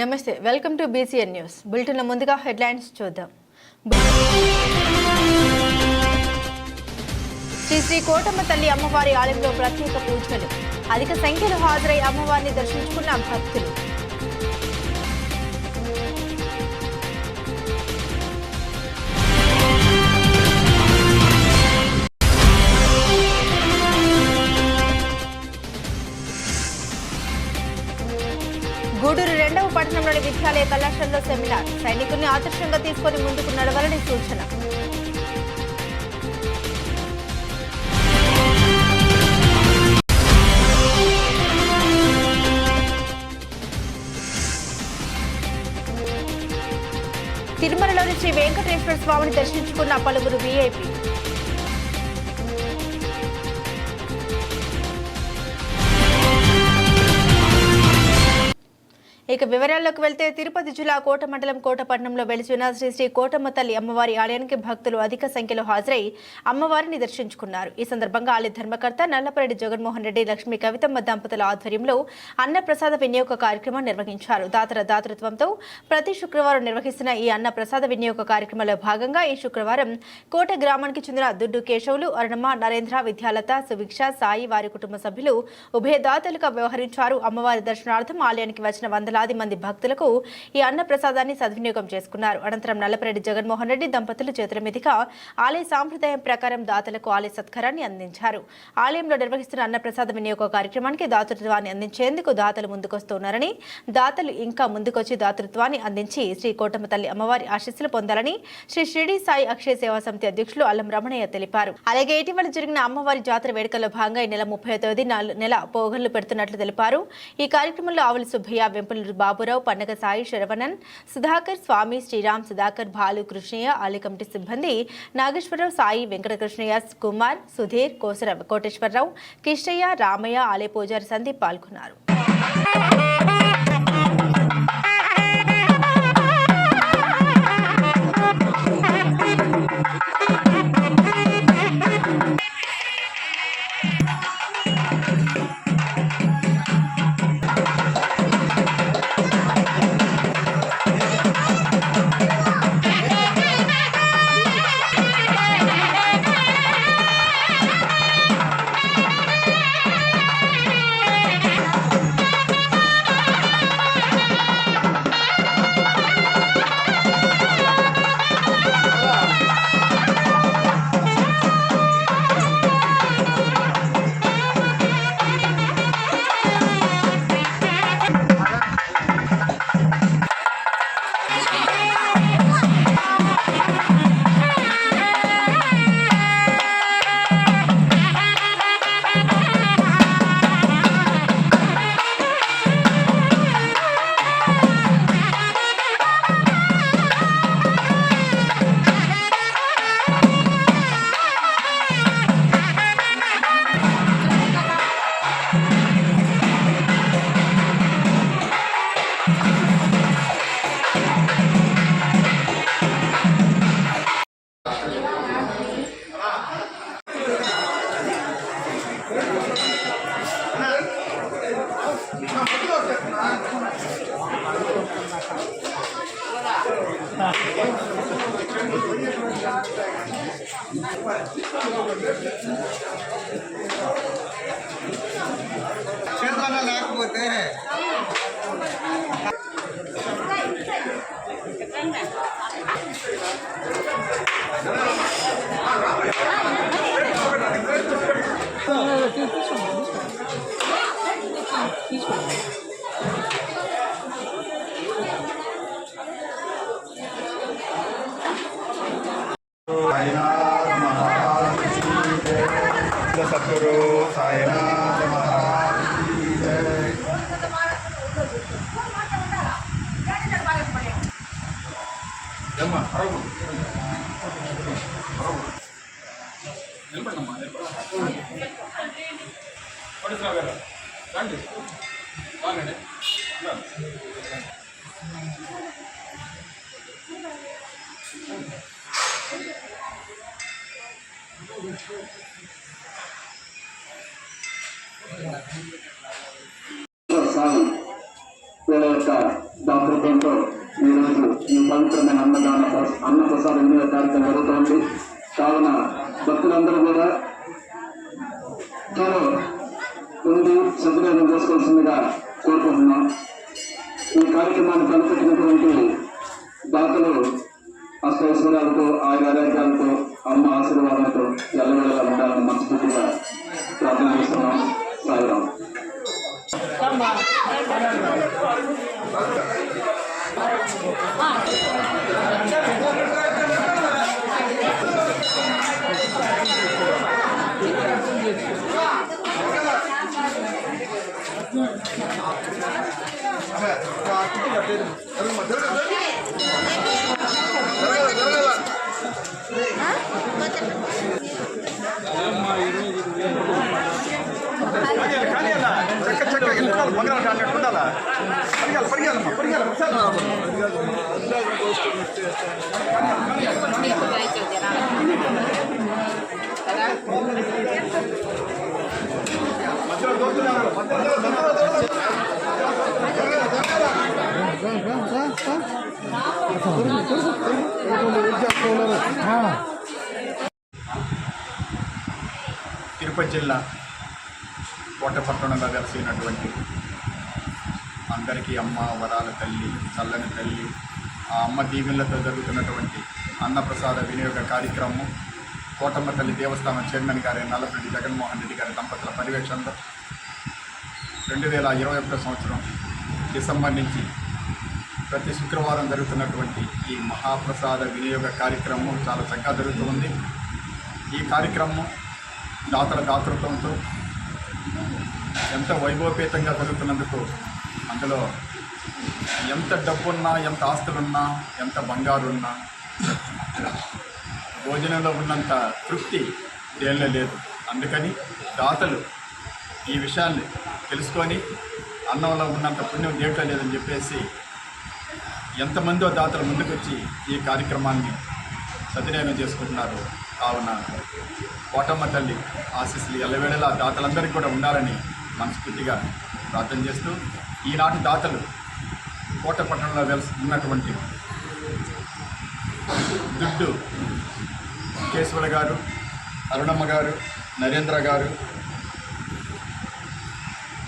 నమస్తే, welcome to BCN news. బులెటిన్ల ముందుగా headlines చూద్దాం. శ్రీ కోటమ్మ తల్లి అమ్మవారి ఆలయంలో ప్రత్యేక పూజలు. అధిక సంఖ్యలో హాజరై అమ్మవారిని దర్శించుకున్న భక్తులు. గూడూరు 2వ పట్టణంలోని విద్యాలయ కళాశాలలో సెమినార్. సైనికుల్ని ఆదర్శంగా తీసుకుని ముందుకు నడవాలని సూచన. తిరుమలలోని శ్రీ వెంకటేశ్వర స్వామిని దర్శించుకున్న పలువురు వీఐపీ. ఇక వివరాల్లోకి వెళ్తే తిరుపతి జిల్లా కోట మండలం కోటపట్నంలో వెలిసిన శ్రీ కోటమ్మ తల్లి అమ్మవారి ఆలయానికి భక్తులు అధిక సంఖ్యలో హాజరై అమ్మవారిని దర్శించుకున్నారు. ఈ సందర్భంగా ఆలయ ధర్మకర్త నల్లపరెడ్డి జగన్మోహన్ రెడ్డి, లక్ష్మీ కవితమ్మ దంపతుల ఆధ్వర్యంలో అన్న ప్రసాద వినియోగ కార్యక్రమం నిర్వహించారు. దాతృత్వంతో ప్రతి శుక్రవారం నిర్వహిస్తున్న ఈ అన్న ప్రసాద వినియోగ కార్యక్రమంలో భాగంగా ఈ శుక్రవారం కోట గ్రామానికి చెందిన దుడ్డు కేశవులు, అరుణమ్మ, నరేంద్ర, విద్యాలత, సుభిక్ష, సాయి వారి కుటుంబ సభ్యులు ఉభయదాతలుగా వ్యవహరించారు. అమ్మవారి దర్శనార్థం ఆలయానికి వచ్చిన వందలాది మంది భక్తులకు ఈ అన్న ప్రసాదాన్ని సద్వినియోగం చేసుకున్నారు. అనంతరం నల్లపరెడ్డి జగన్మోహన్ రెడ్డి దంపతులు చేతుల మీదుగా ఆలయ సాంప్రదాయం ప్రకారం దాతలకు ఆలయ సత్కారాన్ని అందించారు. ఆలయంలో నిర్వహిస్తున్న అన్న ప్రసాద వినియోగ కార్యక్రమానికి దాతృత్వాన్ని అందించేందుకు దాతలు ముందుకొస్తున్నారని, దాతలు ఇంకా ముందుకొచ్చి దాతృత్వాన్ని అందించి శ్రీ కోటమ్మ తల్లి అమ్మవారి ఆశీస్సులు పొందాలని శ్రీ షిరిడి సాయి అక్షయ సేవా సమితి అధ్యక్షులు అల్లం రమణయ్య తెలిపారు. అలాగే ఇటీవల జరిగిన అమ్మవారి జాతర వేడుకల్లో భాగంగా ఈ నెల 30వ తేదీ నెల పోగళ్లు పెడుతున్నట్లు తెలిపారు. ఈ కార్యక్రమంలో ఆవులి సుబ్బయ్య, వెంపుల బాబురావు, పండగ సాయి, శరవణన్, సుధాకర్, స్వామి, శ్రీరామ్, సుధాకర్, భాలు, కృష్ణయ్య, ఆలయ కమిటీ సిబ్బంది నాగేశ్వరరావు, సాయి, వెంకటకృష్ణయ్య, కుమార్, సుధీర్, కోటేశ్వరరావు, కిష్టయ్య, రామయ్య, ఆలయ పూజారి సందీప్ పాల్గొన్నారు. లేకపోతే సద్గురు సాయినాథ సాయి వీళ్ళ యొక్క డాక్టర్ పవిత్రమైన అన్న ప్రసాద వినియోగ కార్యక్రమం జరుగుతోంది. కావున భక్తులందరూ కూడా తాను ఉండి సద్వినియోగం చేసుకోవాల్సిందిగా కోరుకుంటున్నాం. ఈ కార్యక్రమాన్ని తలపెట్టినటువంటి దాతలు అష్టైశ్వర్యాలతో ఆరోగ్యాలతో అమ్మ ఆశీర్వాదాలతో ఎల్లవేళలా ఉండాలని మనస్ఫూర్తిగా ప్రార్థన చేస్తున్నాం. సాయిరాం. తిరుపతి జిల్లా కోటపట్టణంలో వెలసినటువంటి అందరికీ అమ్మ వరాల తల్లి, చల్లని తల్లి, ఆ అమ్మ దీవెనలతో జరుగుతున్నటువంటి అన్నప్రసాద వినియోగ కార్యక్రమం కోటమ్మ తల్లి దేవస్థానం చైర్మన్ గారి నల్లపరెడ్డి జగన్మోహన్ రెడ్డి గారి దంపతుల పర్యవేక్షణలో 2021 సంవత్సరం డిసెంబర్ నుంచి ప్రతి శుక్రవారం జరుగుతున్నటువంటి ఈ మహాప్రసాద వినియోగ కార్యక్రమం చాలా చక్కగా జరుగుతుంది. ఈ కార్యక్రమం దాతల దాతృత్వంతో ఎంత వైభవపేతంగా జరుగుతున్నందుకు అందులో ఎంత డబ్బున్నా, ఎంత ఆస్తులున్నా, ఎంత బంగారు ఉన్నా భోజనంలో ఉన్నంత తృప్తి దేనిలో లేదు. అందుకని దాతలు ఈ విషయాన్ని తెలుసుకొని అన్నంలో ఉన్నంత పుణ్యం దేంట్లో లేదని చెప్పేసి ఎంతమందో దాతలు ముందుకొచ్చి ఈ కార్యక్రమాన్ని సద్వినియోగం చేసుకుంటున్నారు. కావున కోటమ్మ తల్లి ఆశీస్సులు ఎల్లవేళలా దాతలందరికీ కూడా ఉండాలని మనస్ఫూర్తిగా ప్రార్థన చేస్తూ, ఈనాటి దాతలు కోటపట్టణంలో ఉన్నటువంటి దుడ్డు కేశవుల గారు, అరుణమ్మ గారు, నరేంద్ర గారు,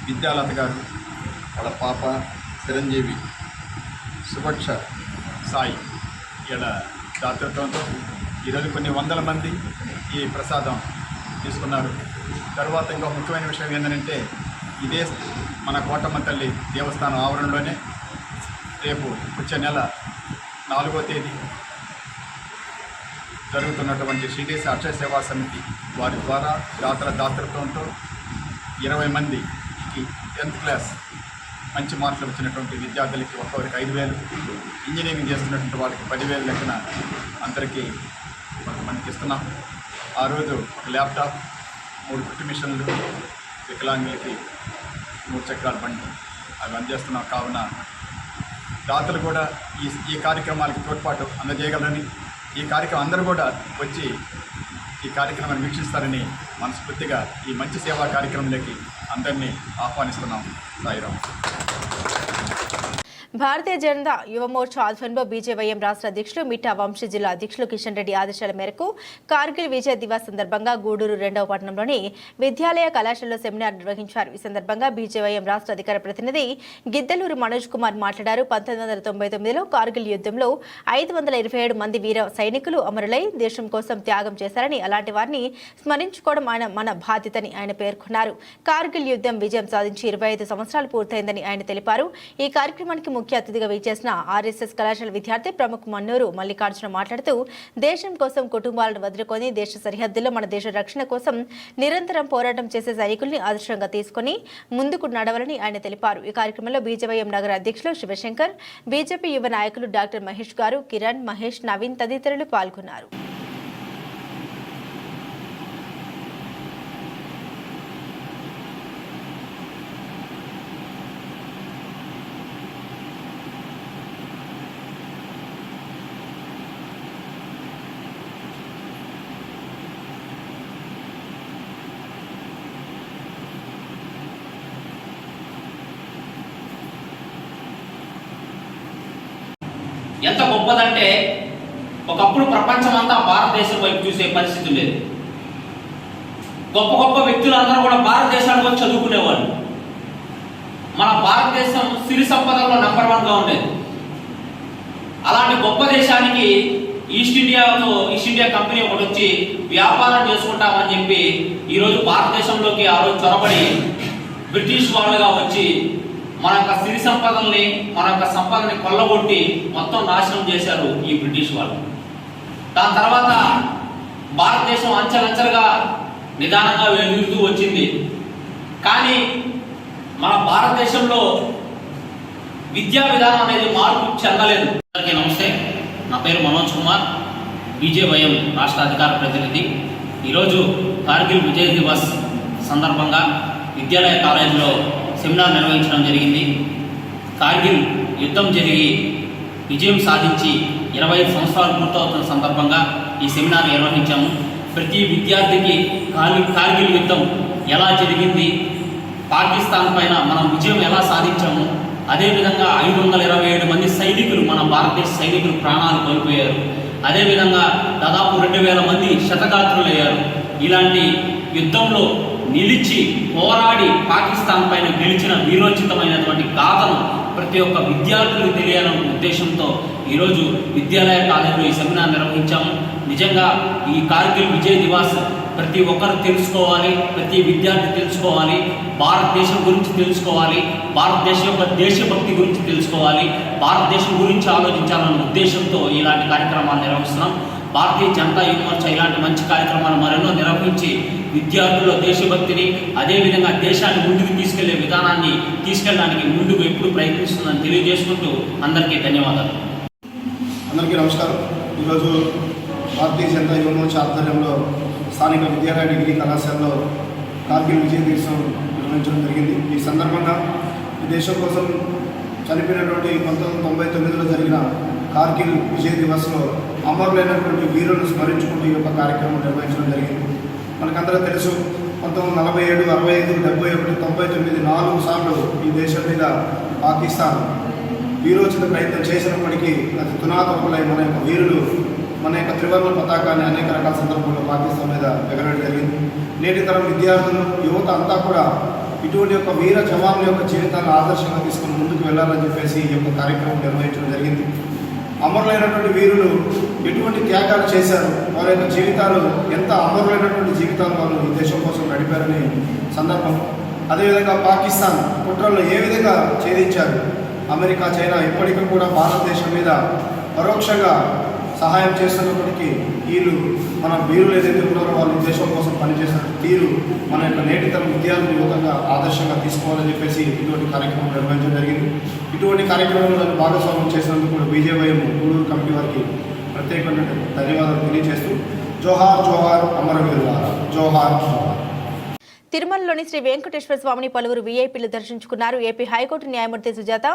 విద్యాలత గారు, వాళ్ళ పాప చిరంజీవి, సుభక్ష సాయి ఇలా దాతృత్వంతో ఈరోజు కొన్ని వందల మంది ఈ ప్రసాదం తీసుకున్నారు. తర్వాత ఇంకో ముఖ్యమైన విషయం ఏంటంటే, ఇదే మన కోటమ్మ తల్లి దేవస్థానం ఆవరణలోనే రేపు వచ్చే నెల 4వ తేదీ జరుగుతున్నటువంటి శ్రీదేశ అక్షయ సేవా సమితి వారి ద్వారా దాతల దాతృత్వంతో 20 మందికి 10th క్లాస్ మంచి మార్కులు వచ్చినటువంటి విద్యార్థులకి ఒక్కొక్కరికి 5,000, ఇంజనీరింగ్ చేస్తున్నటువంటి వాళ్ళకి 10,000 లెక్కన అందరికీ కొంతమందికి ఇస్తున్నాం. ఆ రోజు ఒక ల్యాప్టాప్, 3 కుట్టు మిషన్లు, వికలాంగులకి 3 చక్రాల బండి అవి అందజేస్తున్నాం. కావున దాతలు కూడా ఈ కార్యక్రమాలకి తోడ్పాటు అందజేయగలరని, ఈ కార్యక్రమం అందరూ కూడా వచ్చి ఈ కార్యక్రమాన్ని వీక్షిస్తారని మనస్ఫూర్తిగా ఈ మంచి సేవా కార్యక్రమంలోకి అందరినీ ఆహ్వానిస్తున్నాం. సాయిరాం. భారతీయ జనతా యువ మోర్చా ఆధ్వర్యంలో బీజేవైఎం రాష్ట్ర అధ్యక్షులు మిఠా వంశీ జిల్లా అధ్యక్షులు కిషన్ రెడ్డి ఆదేశాల మేరకు కార్గిల్ విజయ్ దివస్ సందర్భంగా గూడూరు 2వ పట్టణంలోని విద్యాలయ కళాశాలలో సెమినార్ నిర్వహించారు. ఈ సందర్భంగా బీజేవైఎం రాష్ట్ర అధికార ప్రతినిధి గిద్దలూరు మనోజ్ కుమార్ మాట్లాడారు. 1999లో కార్గిల్ యుద్ధంలో 527 మంది వీర సైనికులు అమరులై దేశం కోసం త్యాగం చేశారని, అలాంటి వారిని స్మరించుకోవడం మన బాధ్యతని ఆయన పేర్కొన్నారు. కార్గిల్ యుద్ధం విజయం సాధించి 25 సంవత్సరాలు పూర్తయిందని ఆయన తెలిపారు. ఈ కార్యక్రమానికి ముఖ్య అతిథిగా విచ్చేసిన ఆర్ఎస్ఎస్ కళాశాల విద్యార్థి ప్రముఖ మన్నూరు మల్లికార్జున మాట్లాడుతూ, దేశం కోసం కుటుంబాలను వదులుకొని దేశ సరిహద్దుల్లో మన దేశ రక్షణ కోసం నిరంతరం పోరాటం చేసే సైనికుల్ని ఆదర్శంగా తీసుకుని ముందుకు నడవాలని ఆయన తెలిపారు. ఈ కార్యక్రమంలో బీజేవైఎం నగర అధ్యక్షులు శివశంకర్, బీజేపీ యువ నాయకులు డాక్టర్ మహేష్ గారు, కిరణ్, మహేష్, నవీన్ తదితరులు పాల్గొన్నారు. ఎంత గొప్పదంటే ఒకప్పుడు ప్రపంచం అంతా భారతదేశం వైపు చూసే పరిస్థితి లేదు. గొప్ప గొప్ప వ్యక్తులందరూ కూడా భారతదేశానికి వచ్చి చదువుకునేవాళ్ళు. మన భారతదేశం సిరి సంపదల్లో నెంబర్ 1గా ఉండేది. అలాంటి గొప్ప దేశానికి ఈస్ట్ ఇండియా కంపెనీ ఒకటి వచ్చి వ్యాపారం చేసుకుంటామని చెప్పి ఈరోజు భారతదేశంలోకి ఆ రోజు చొరబడి బ్రిటిష్ వాళ్ళుగా వచ్చి మన యొక్క సిరి సంపదల్ని, మన యొక్క సంపదని కొల్లగొట్టి మొత్తం నాశనం చేశారు ఈ బ్రిటిష్ వాళ్ళు. దాని తర్వాత భారతదేశం అంచెలంచెలుగా నిదానంగా వెలుగుతూ వచ్చింది. కానీ మన భారతదేశంలో విద్యా విధానం అనేది మార్పు చెందలేదు. అందరికీ నమస్తే, నా పేరు మనోజ్ కుమార్, బీజేవైఎం రాష్ట్ర అధికార ప్రతినిధి. ఈరోజు కార్గిల్ విజయ్ దివస్ సందర్భంగా విద్యాలయ కాలేజీలో సెమినార్ నిర్వహించడం జరిగింది. కార్గిల్ యుద్ధం జరిగి విజయం సాధించి 25 సంవత్సరాలు పూర్తవుతున్న సందర్భంగా ఈ సెమినార్ నిర్వహించాము. ప్రతి విద్యార్థికి కార్గిల్ యుద్ధం ఎలా జరిగింది, పాకిస్తాన్ పైన మనం విజయం ఎలా సాధించాము, అదేవిధంగా 527 మంది సైనికులు, మన భారతదేశ సైనికులు ప్రాణాలు కోల్పోయారు. అదేవిధంగా దాదాపు 2000 మంది శతగాత్రులయ్యారు. ఇలాంటి యుద్ధంలో నిలిచి పోరాడి పాకిస్తాన్ పైన గెలిచిన వీరోచితమైనటువంటి గాథను ప్రతి ఒక్క విద్యార్థులకు తెలియాలనే ఉద్దేశంతో ఈరోజు విద్యాలయ కాలేజీలో ఈ సెమినార్ నిర్వహించాము. నిజంగా ఈ కార్గిల్ విజయ్ దివాస్ ప్రతి ఒక్కరు తెలుసుకోవాలి, ప్రతి విద్యార్థి తెలుసుకోవాలి, భారతదేశం గురించి తెలుసుకోవాలి, భారతదేశం యొక్క దేశభక్తి గురించి తెలుసుకోవాలి, భారతదేశం గురించి ఆలోచించాలన్న ఉద్దేశంతో ఇలాంటి కార్యక్రమాలు నిర్వహిస్తున్నాం. భారతీయ జనతా యువ మోర్చా ఇలాంటి మంచి కార్యక్రమాలు మరెన్నో నిర్వహించి విద్యార్థుల్లో దేశభక్తిని, అదేవిధంగా దేశాన్ని ముందుకు తీసుకెళ్లే విధానాన్ని తీసుకెళ్ళడానికి ముందుకు ఎప్పుడు ప్రయత్నిస్తుందని తెలియజేసుకుంటూ అందరికీ ధన్యవాదాలు. అందరికీ నమస్కారం. ఈరోజు భారతీయ జనతా యువ మోర్చా ఆధ్వర్యంలో స్థానిక విద్యాలయ డిగ్రీ కళాశాలలో కార్గిల్ విజయ దివసం నిర్వహించడం జరిగింది. ఈ సందర్భంగా ఈ దేశం కోసం చనిపోయినటువంటి 1999లో జరిగిన కార్గిల్ విజయ్ దివస్లో అమరులైనటువంటి వీరులను స్మరించుకుంటూ ఈ యొక్క కార్యక్రమం నిర్వహించడం జరిగింది. మనకందరూ తెలుసు, 1947, 65, 71, 99 4 సార్లు ఈ దేశం మీద పాకిస్తాన్ వీరోచిత ప్రయత్నం చేసినప్పటికీ అది తునాతునకులై మన యొక్క వీరులు మన యొక్క త్రివర్ణ పతాకాన్ని అనేక రకాల సందర్భంలో పాకిస్తాన్ మీద ఎగరడం జరిగింది. నేటి తరం విద్యార్థులు, యువత అంతా కూడా ఇటువంటి యొక్క వీర జవాన్ల యొక్క జీవితాన్ని ఆదర్శంగా తీసుకుని ముందుకు వెళ్ళాలని చెప్పేసి ఈ యొక్క కార్యక్రమం నిర్వహించడం జరిగింది. అమరులైనటువంటి వీరులు ఎటువంటి త్యాగాలు చేశారు, వారి యొక్క జీవితాలు ఎంత అమరులైనటువంటి జీవితాలు వాళ్ళు ఈ దేశం కోసం గడిపారని సందర్భం. అదేవిధంగా పాకిస్తాన్ కుట్రలను ఏ విధంగా ఛేదించారు, అమెరికా, చైనా ఇప్పటికీ కూడా భారతదేశం మీద పరోక్షంగా సహాయం చేస్తున్నప్పటికీ వీళ్ళు మన వీరులు ఏదైతే ఉన్నారో వాళ్ళు దేశం కోసం పనిచేసిన తీరు మన యొక్క నేటి తరం విద్యార్థులు యువతంగా ఆదర్శంగా తీసుకోవాలని చెప్పేసి ఇటువంటి కార్యక్రమం నిర్వహించడం జరిగింది. ఇటువంటి కార్యక్రమంలో భాగస్వామ్యం చేసినందుకు కూడా బీజేవైఎం గూడూరు కమిటీ వారికి ప్రత్యేకమైన ధన్యవాదాలు తెలియజేస్తూ జోహార్ జోహార్ అమరవీరులారా, జోహార్ జోహార్. తిరుమలలోని శ్రీ వెంకటేశ్వర స్వామిని పలువురు వీఐపీలు దర్శించుకున్నారు. ఏపీ హైకోర్టు న్యాయమూర్తి సుజాత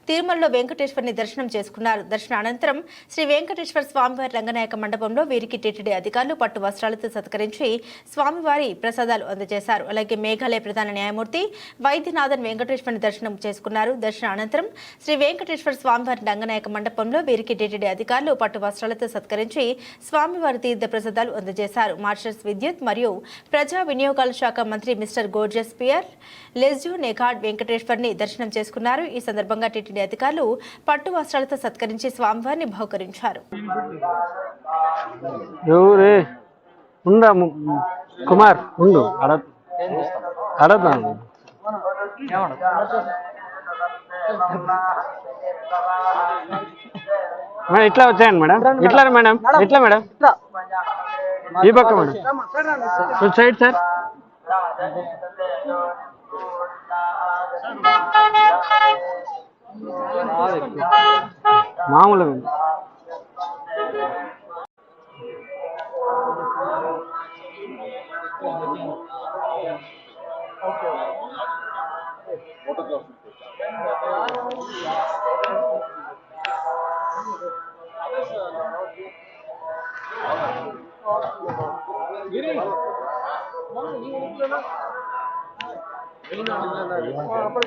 తిరుమలలో వెంకటేశ్వరిని దర్శనం చేసుకున్నారు. దర్శన అనంతరం శ్రీ వెంకటేశ్వర స్వామివారి రంగనాయక మండపంలో వీరికి టీటీడీ అధికారులు పట్టు వస్త్రాలతో సత్కరించి స్వామివారి ప్రసాదాలు అందజేశారు. అలాగే మేఘాలయ ప్రధాన న్యాయమూర్తి వైద్యనాథన్ వెంకటేశ్వరిని దర్శనం చేసుకున్నారు. దర్శన అనంతరం శ్రీ వెంకటేశ్వర స్వామివారి రంగనాయక మండపంలో వీరికి టీటీడీ అధికారులు పట్టు వస్త్రాలతో సత్కరించి స్వామివారి తీర్థ ప్రసాదాలు అందజేశారు. మార్షల్స్ విద్యుత్ మరియు ప్రజా వినియోగాల శాఖ మంత్రి మిస్టర్ గోర్జస్ పియర్ లెజ్యూ నెగాడ్ వెంకటేశ్వర్ని దర్శనం చేసుకున్నారు. ఈ సందర్భంగా టీటీడీ అధికారులు పట్టు వస్త్రాలతో సత్కరించి స్వామివారిని బహుకరించారు. కుమార్ ఉండు అడదాం. ఇట్లా వచ్చాయండి మేడం, ఇట్లా మేడం, ఇట్లా మేడం, ఈ పక్క మేడం, సైడ్ సార్. మామూలుగా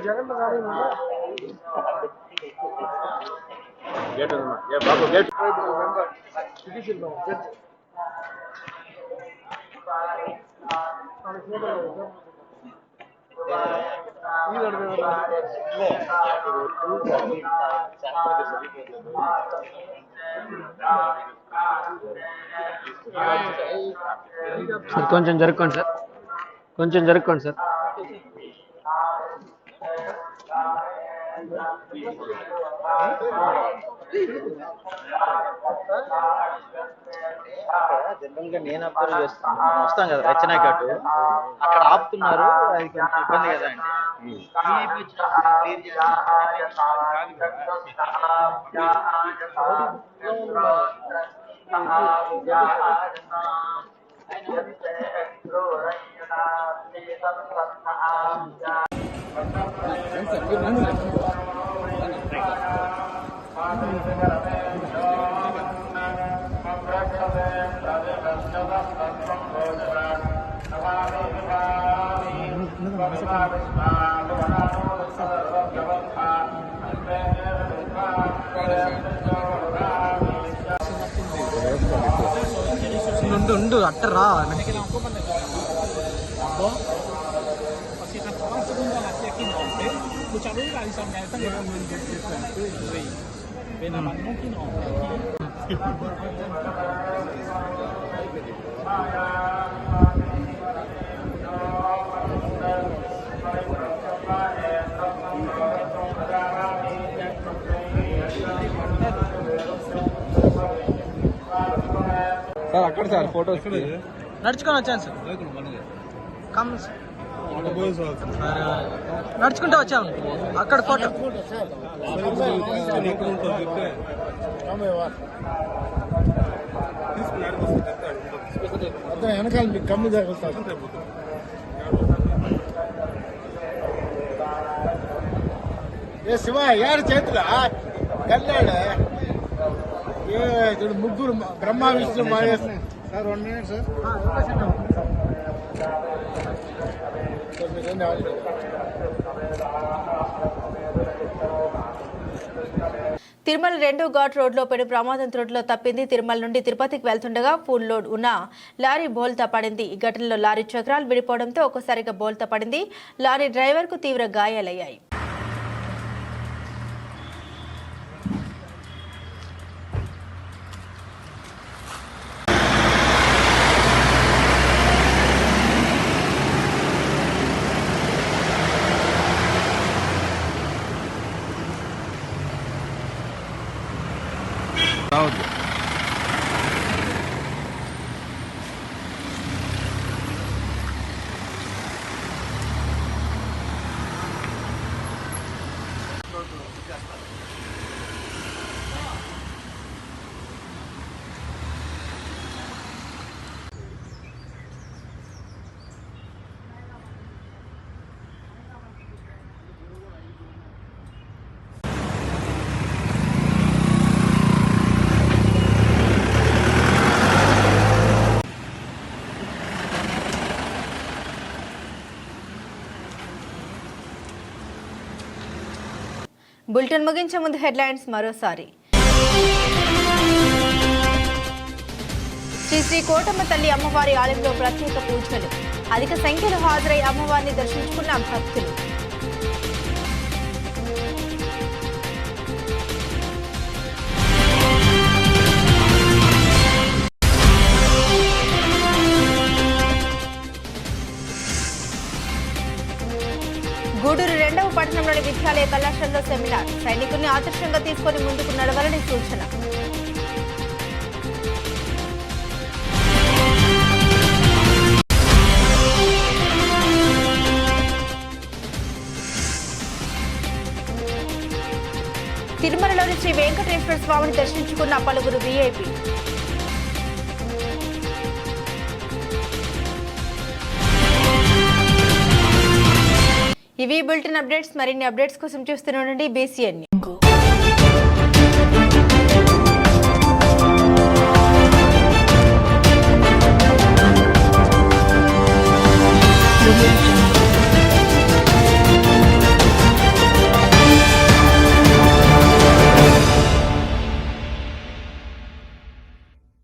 జగన్ సార్ కొంచెం జరుక్కోండి సార్, కొంచెం జరుక్కోండి సార్. జనరల్ గా నేను అబ్జర్వ్ చేస్తాను, మనం వస్తాం కదా రచన ఘాటు, అక్కడ ఆపుతున్నారు, అది కొంచెం ఇబ్బంది కదా అండి. క్లియర్ ఉండు అట్టరా సార్ అక్కడ సార్ ఫోటోస్ నడుచుకొని వచ్చాను సార్. కమ్ నడుచుకుంటూ వచ్చాము, అక్కడ ఫోటో. వెనకాల మీకు కమ్మి తగులుతారు. ఏ శివ ఏడు చేతులు వెళ్ళాడు. ఏ చూడు ముగ్గురు Brahma Vishnu Mahesh sir. 1 minute sir. Tirumala 2 ghat రోడ్లో పెను ప్రమాదం త్రుటిలో తప్పింది. తిరుమల నుండి తిరుపతికి వెళ్తుండగా ఫుల్ లోడ్ ఉన్న లారీ బోల్తా పడింది. ఈ ఘటనలో లారీ చక్రాలు విడిపోవడంతో ఒక్కసారిగా బోల్తా పడింది. లారీ డ్రైవర్కు తీవ్ర గాయాలయ్యాయి. బులెటిన్ ముగించే ముందు హెడ్లైన్స్ మరోసారి. శ్రీ శ్రీ కోటమ్మ తల్లి అమ్మవారి ఆలయంలో ప్రత్యేక పూజలు. అధిక సంఖ్యలో హాజరై అమ్మవారిని దర్శించుకున్న భక్తులు. గూడూరు 2వ పట్టణంలోని విద్యాలయ కళాశాలలో సెమినార్. సైనికుల్ని ఆదర్శంగా తీసుకుని ముందుకు నడవాలని సూచన. తిరుమలలోని శ్రీ వెంకటేశ్వర స్వామిని దర్శించుకున్న పలువురు వీఐపీ. ఇవి బులెటిన్ అప్డేట్స్. మరిన్ని అప్డేట్స్ కోసం చూస్తూనే ఉండండి BCN.